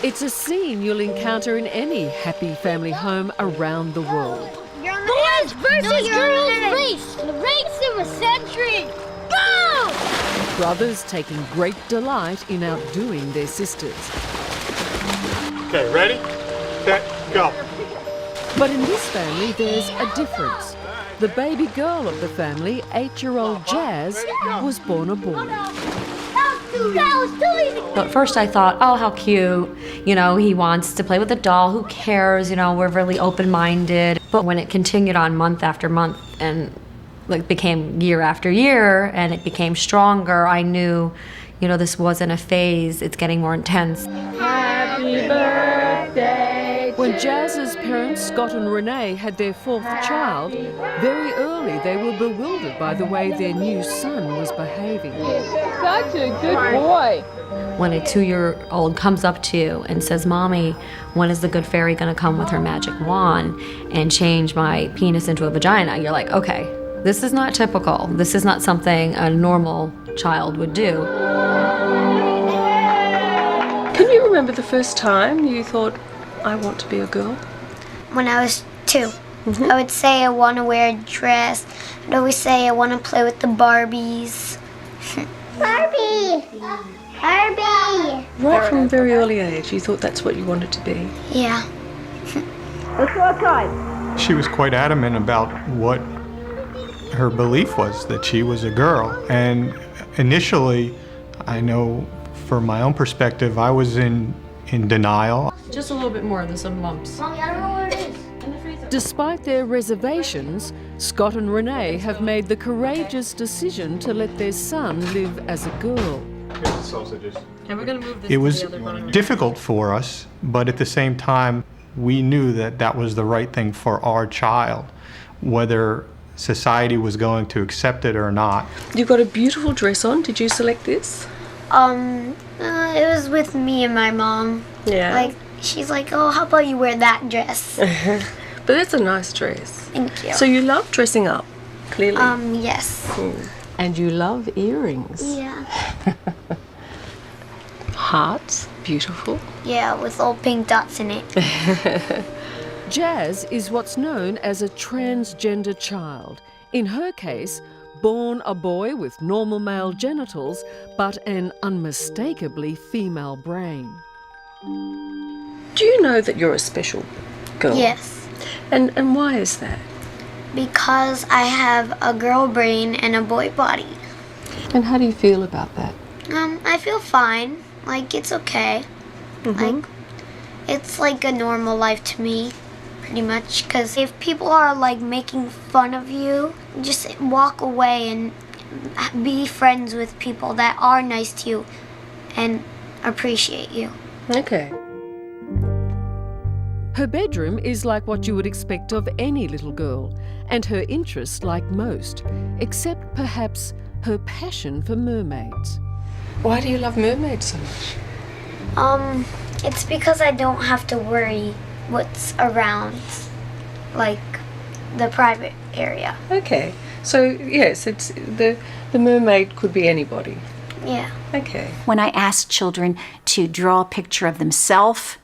It's a scene you'll encounter in any happy family home around the world. Boys versus girls race! The race of a century! Go! Brothers taking great delight in outdoing their sisters. Okay, ready, set, go. But in this family, there's a difference. The baby girl of the family, 8-year-old Jazz, was born a boy. At first I thought, oh, how cute. You know, he wants to play with a doll. Who cares? You know, we're really open-minded. But when it continued on month after month and like became year after year and it became stronger, I knew, you know, this wasn't a phase. It's getting more intense. Happy birthday! When Jazz's parents, Scott and Renee, had their 4th child, very early they were bewildered by the way their new son was behaving. Such a good boy! When a 2-year-old comes up to you and says, Mommy, when is the good fairy gonna come with her magic wand and change my penis into a vagina? You're like, okay, this is not typical. This is not something a normal child would do. Can you remember the first time you thought, I want to be a girl? When I was 2, I would say I want to wear a dress. I'd always say I want to play with the Barbies. Barbie! Barbie! Right from a very early age, you thought that's what you wanted to be? Yeah. She was quite adamant about what her belief was, that she was a girl. And initially, I know from my own perspective, I was in denial. Just a little bit more, there's some lumps. Mommy, I don't know where it is. Despite their reservations, Scott and Renee have made the courageous decision to let their son live as a girl. And we're gonna move this It was difficult for us, but at the same time, we knew that that was the right thing for our child, whether society was going to accept it or not. You've got a beautiful dress on. Did you select this? It was with me and my mom. Yeah. Like, she's like, oh, how about you wear that dress? But that's a nice dress. Thank you. So you love dressing up, clearly. Yes. And you love earrings. Yeah. Hearts, beautiful. Yeah, with all pink dots in it. Jazz is what's known as a transgender child. In her case, born a boy with normal male genitals, but an unmistakably female brain. Do you know that you're a special girl? Yes. And why is that? Because I have a girl brain and a boy body. And how do you feel about that? I feel fine. Like, it's okay. Like, it's like a normal life to me, pretty much. Because if people are, like, making fun of you, just walk away and be friends with people that are nice to you and appreciate you. Okay. Her bedroom is like what you would expect of any little girl, and her interests like most, except perhaps her passion for mermaids. Why do you love mermaids so much? It's because I don't have to worry what's around, like, the private area. Okay. So, yes, it's the mermaid could be anybody. Yeah. Okay. When I ask children to draw a picture of themselves,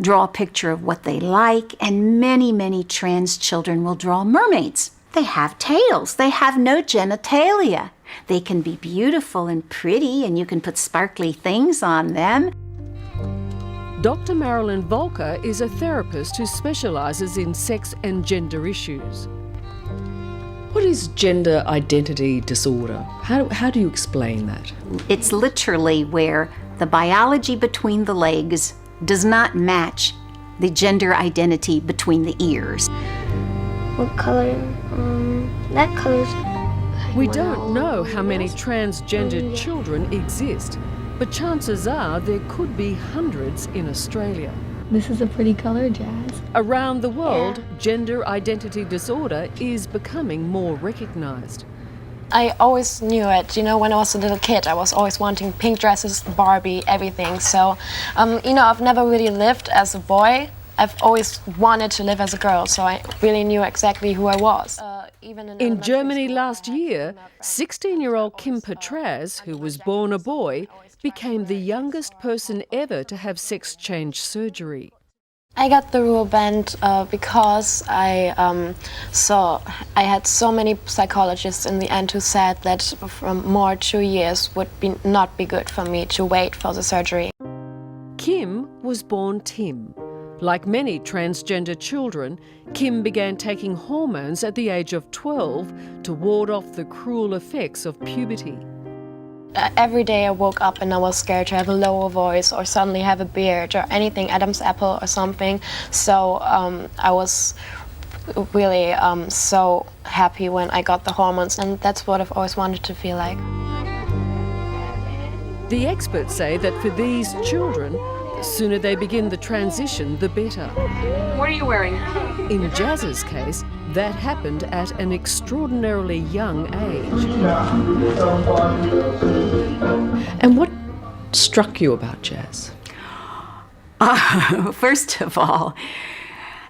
draw a picture of what they like, and many, many trans children will draw mermaids. They have tails. They have no genitalia. They can be beautiful and pretty, and you can put sparkly things on them. Dr. Marilyn Volker is a therapist who specialises in sex and gender issues. What is gender identity disorder? How do you explain that? It's literally where the biology between the legs does not match the gender identity between the ears. What color? That color's... We don't know how many transgendered children exist, but chances are there could be hundreds in Australia. This is a pretty color, Jazz. Around the world, gender identity disorder is becoming more recognised. I always knew it, you know, when I was a little kid. I was always wanting pink dresses, Barbie, everything. So, you know, I've never really lived as a boy. I've always wanted to live as a girl, so I really knew exactly who I was. even in In elementary Germany school, I last had year, female friends. 16-year-old Kim Petras, who was born a boy, became the youngest person ever to have sex change surgery. I got the rule band because I had so many psychologists in the end who said that from more 2 years would not be good for me to wait for the surgery. Kim was born Tim. Like many transgender children, Kim began taking hormones at the age of 12 to ward off the cruel effects of puberty. Every day I woke up and I was scared to have a lower voice or suddenly have a beard or anything, Adam's apple or something. So I was really so happy when I got the hormones, and that's what I've always wanted to feel like. The experts say that for these children, the sooner they begin the transition, the better. What are you wearing? In Jazz's case, that happened at an extraordinarily young age. And what struck you about Jazz? First of all,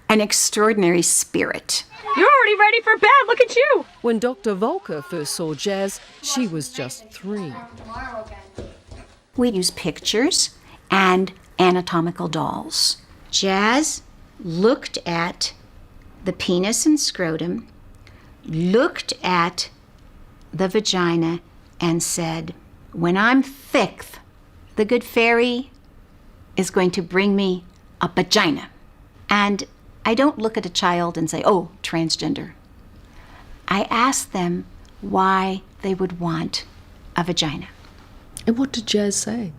an extraordinary spirit. You're already ready for bed. Look at you. When Dr. Volker first saw Jazz, she was just 3. We use pictures and anatomical dolls. Jazz looked at the penis and scrotum, looked at the vagina, and said, when I'm thick, the good fairy is going to bring me a vagina. And I don't look at a child and say, oh, transgender. I ask them why they would want a vagina. And what did Jazz say?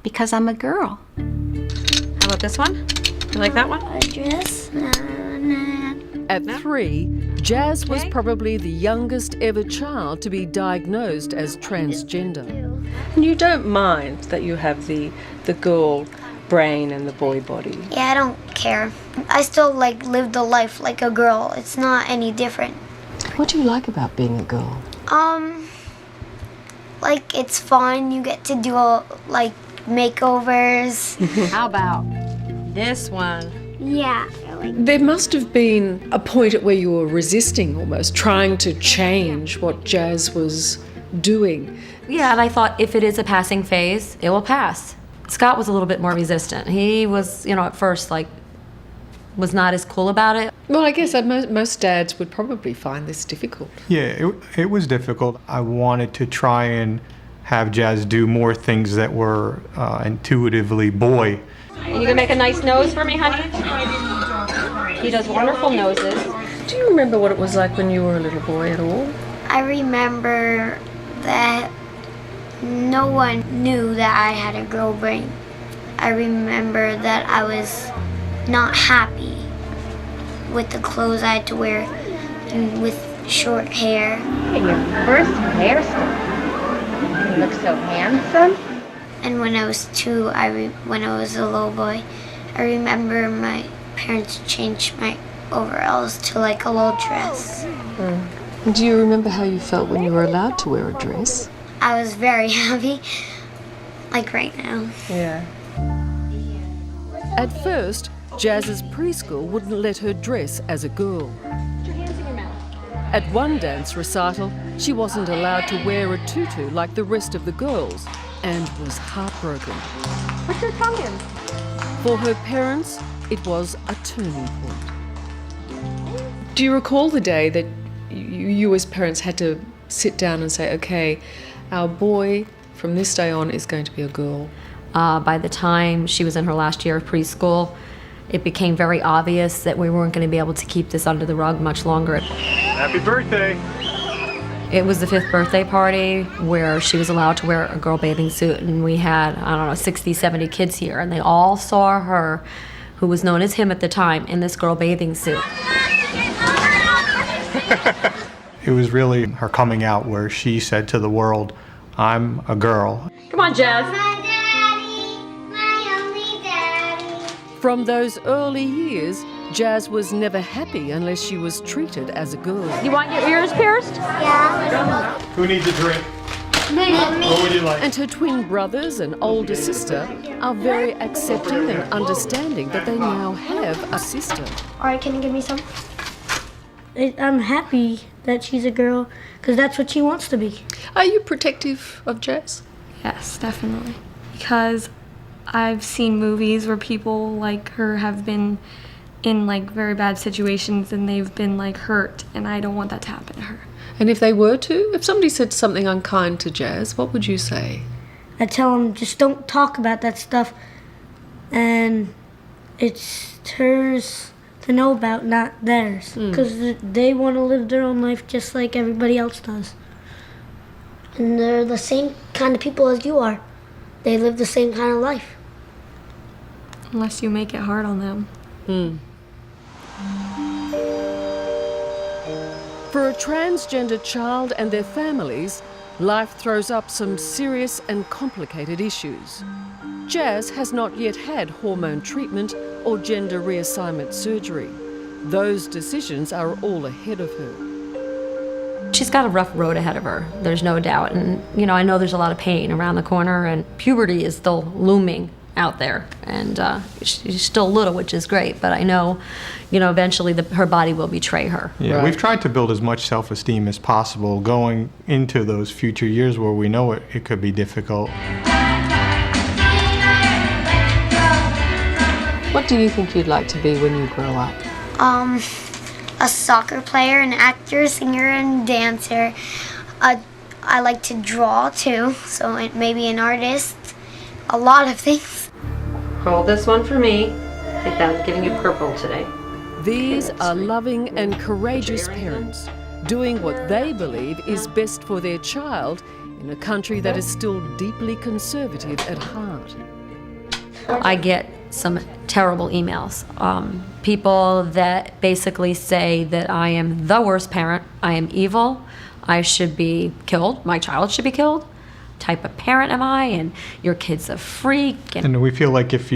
Because I'm a girl. How about this one? You like that one? A dress? At 3, Jazz was probably the youngest ever child to be diagnosed as transgender. And you don't mind that you have the girl brain and the boy body? Yeah, I don't care. I still live the life like a girl. It's not any different. What do you like about being a girl? It's fun. You get to do makeovers. How about this one? Yeah. There must have been a point at where you were resisting almost, trying to change what Jazz was doing. Yeah, and I thought if it is a passing phase, it will pass. Scott was a little bit more resistant. He was, at first, was not as cool about it. Well, I guess that most dads would probably find this difficult. Yeah, it was difficult. I wanted to try and have Jazz do more things that were intuitively boy. You gonna make a nice nose for me, honey? He does wonderful noses. Do you remember what it was like when you were a little boy at all? I remember that no one knew that I had a girl brain. I remember that I was not happy with the clothes I had to wear and with short hair. And your first hairstyle. You look so handsome. And when I was 2, when I was a little boy, I remember my parents changed my overalls to a little dress. Do you remember how you felt when you were allowed to wear a dress? I was very happy, right now. Yeah. At first, Jazz's preschool wouldn't let her dress as a girl. At one dance recital, she wasn't allowed to wear a tutu like the rest of the girls and was heartbroken. Put your tongue in. For her parents, it was a turning point. Do you recall the day that you as parents had to sit down and say, okay, our boy from this day on is going to be a girl? By the time she was in her last year of preschool, it became very obvious that we weren't going to be able to keep this under the rug much longer. Happy birthday! It was the 5th birthday party where she was allowed to wear a girl bathing suit, and we had, 60, 70 kids here, and they all saw her, who was known as him at the time, in this girl bathing suit. It was really her coming out where she said to the world, I'm a girl. Come on, Jazz. My daddy, my only daddy. From those early years, Jazz was never happy unless she was treated as a girl. You want your ears pierced? Yeah. Who needs a drink? Me. What would you like? And her twin brothers and older sister are very accepting and understanding that they now have a sister. All right, can you give me some? I'm happy that she's a girl because that's what she wants to be. Are you protective of Jazz? Yes, definitely. Because I've seen movies where people like her have been in like very bad situations and they've been like hurt, and I don't want that to happen to her. And if they were to, if somebody said something unkind to Jazz, what would you say? I tell them just don't talk about that stuff, and it's hers to know about, not theirs, because they want to live their own life just like everybody else does. And they're the same kind of people as you are. They live the same kind of life. Unless you make it hard on them. For a transgender child and their families, life throws up some serious and complicated issues. Jazz has not yet had hormone treatment or gender reassignment surgery. Those decisions are all ahead of her. She's got a rough road ahead of her, there's no doubt. And, you know, I know there's a lot of pain around the corner, and puberty is still looming out there. And she's still little, which is great, but I know, you know, eventually her body will betray her. Yeah, we've tried to build as much self-esteem as possible going into those future years where we know it could be difficult. What do you think you'd like to be when you grow up? A soccer player, an actor, singer, and dancer. I like to draw too, so maybe an artist. A lot of things. Hold this one for me. I think that was giving you purple today. These are loving and courageous parents doing what they believe is best for their child in a country that is still deeply conservative at heart. I get some terrible emails. People that basically say that I am the worst parent, I am evil, I should be killed, my child should be killed. Type of parent am I, and your kid's a freak. And we feel like if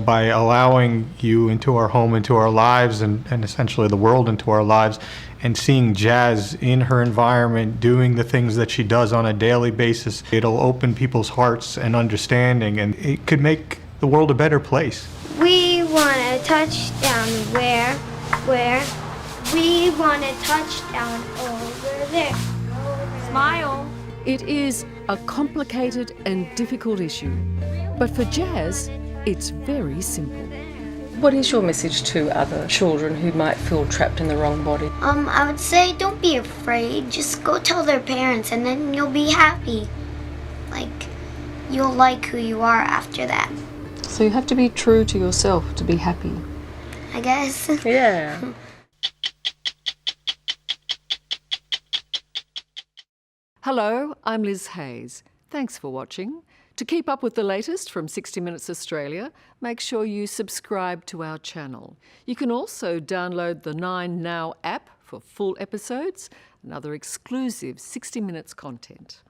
by allowing you into our home, into our lives, and essentially the world into our lives, and seeing Jazz in her environment doing the things that she does on a daily basis, it'll open people's hearts and understanding, and it could make the world a better place. We want a touchdown where? We want a touchdown over there. Smile. It is a complicated and difficult issue, but for Jazz, it's very simple. What is your message to other children who might feel trapped in the wrong body? I would say don't be afraid. Just go tell their parents and then you'll be happy. Like, you'll like who you are after that. So you have to be true to yourself to be happy. I guess. Yeah. Hello, I'm Liz Hayes. Thanks for watching. To keep up with the latest from 60 Minutes Australia, make sure you subscribe to our channel. You can also download the 9 Now app for full episodes and other exclusive 60 Minutes content.